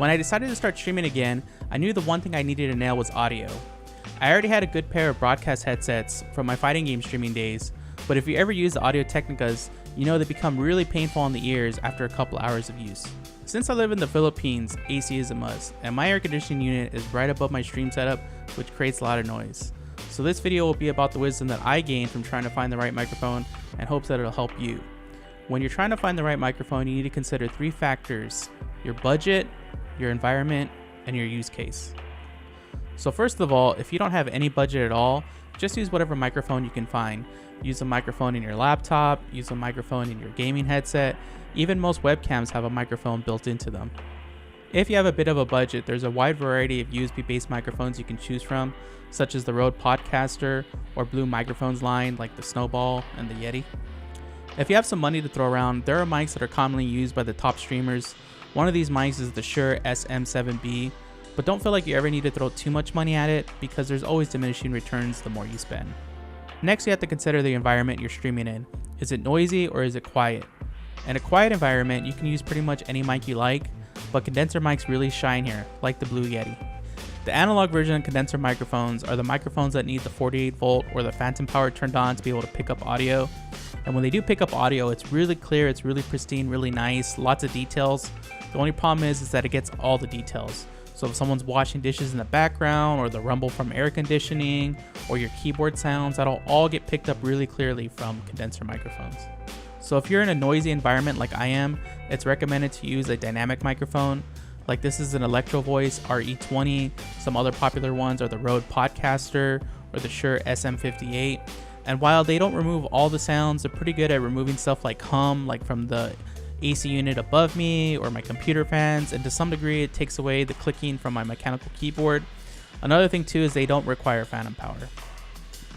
When I decided to start streaming again, I knew the one thing I needed to nail was audio. I already had a good pair of broadcast headsets from my fighting game streaming days, but if you ever use the Audio Technicas, you know they become really painful on the ears after a couple hours of use. Since I live in the Philippines, AC is a must, and my air conditioning unit is right above my stream setup, which creates a lot of noise. So this video will be about the wisdom that I gained from trying to find the right microphone and hopes that it'll help you. When you're trying to find the right microphone, you need to consider 3 factors: your budget, your environment, and your use case. So first of all, if you don't have any budget at all, just use whatever microphone you can find. Use a microphone in your laptop, use a microphone in your gaming headset. Even most webcams have a microphone built into them. If you have a bit of a budget, there's a wide variety of USB-based microphones you can choose from, such as the Rode Podcaster or Blue Microphones line like the Snowball and the Yeti. If you have some money to throw around, there are mics that are commonly used by the top streamers. One of these mics is the Shure SM7B, but don't feel like you ever need to throw too much money at it because there's always diminishing returns the more you spend. Next, you have to consider the environment you're streaming in. Is it noisy or is it quiet? In a quiet environment, you can use pretty much any mic you like, but condenser mics really shine here, like the Blue Yeti. The analog version of condenser microphones are the microphones that need the 48 volt or the phantom power turned on to be able to pick up audio. And when they do pick up audio, it's really clear, it's really pristine, really nice, lots of details. The only problem is that it gets all the details. So if someone's washing dishes in the background, or the rumble from air conditioning, or your keyboard sounds, that'll all get picked up really clearly from condenser microphones. So if you're in a noisy environment like I am, it's recommended to use a dynamic microphone. Like this is an Electro Voice RE20. Some other popular ones are the Rode Podcaster or the Shure SM58. And while they don't remove all the sounds, they're pretty good at removing stuff like hum, like from the AC unit above me or my computer fans, and to some degree it takes away the clicking from my mechanical keyboard. Another thing too is they don't require phantom power.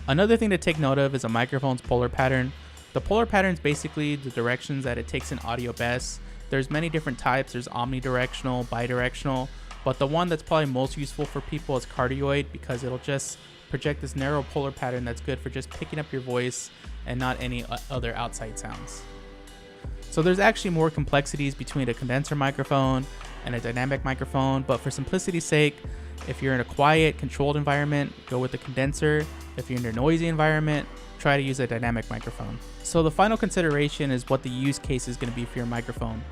Another thing to take note of is a microphone's polar pattern. The polar pattern is basically the directions that it takes in audio best. There's many different types. There's omnidirectional, bidirectional, but the one that's probably most useful for people is cardioid because it'll just project this narrow polar pattern that's good for just picking up your voice and not any other outside sounds. So there's actually more complexities between a condenser microphone and a dynamic microphone, but for simplicity's sake, if you're in a quiet, controlled environment, go with the condenser. If you're in a noisy environment, try to use a dynamic microphone. So the final consideration is what the use case is going to be for your microphone.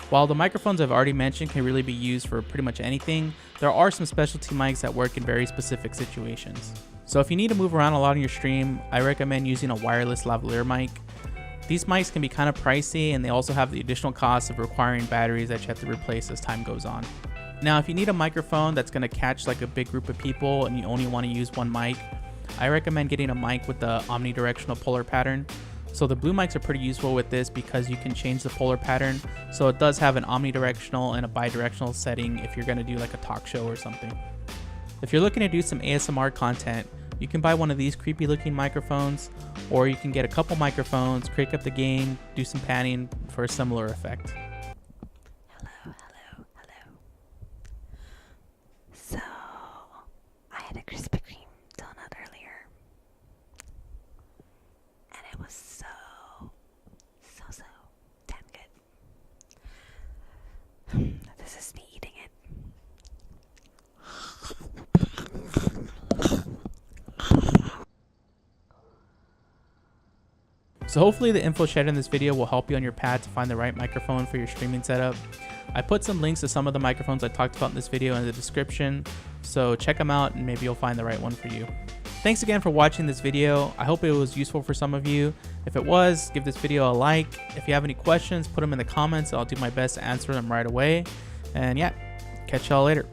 While the microphones I've already mentioned can really be used for pretty much anything, there are some specialty mics that work in very specific situations. So if you need to move around a lot on your stream, I recommend using a wireless lavalier mic. These mics can be kind of pricey, and they also have the additional cost of requiring batteries that you have to replace as time goes on. Now, if you need a microphone that's going to catch like a big group of people and you only want to use one mic, I recommend getting a mic with the omnidirectional polar pattern. So the Blue mics are pretty useful with this because you can change the polar pattern. So it does have an omnidirectional and a bidirectional setting if you're going to do like a talk show or something. If you're looking to do some ASMR content, you can buy one of these creepy looking microphones, or you can get a couple microphones, crank up the gain, do some panning for a similar effect. Hello. So, I had a Krispy Kreme donut earlier, and it was so damn good. This is me eating it. So hopefully the info shared in this video will help you on your path to find the right microphone for your streaming setup. I put some links to some of the microphones I talked about in this video in the description, so check them out and maybe you'll find the right one for you. Thanks again for watching this video. I hope it was useful for some of you. If it was, give this video a like. If you have any questions, put them in the comments. I'll do my best to answer them right away. And yeah, catch y'all later.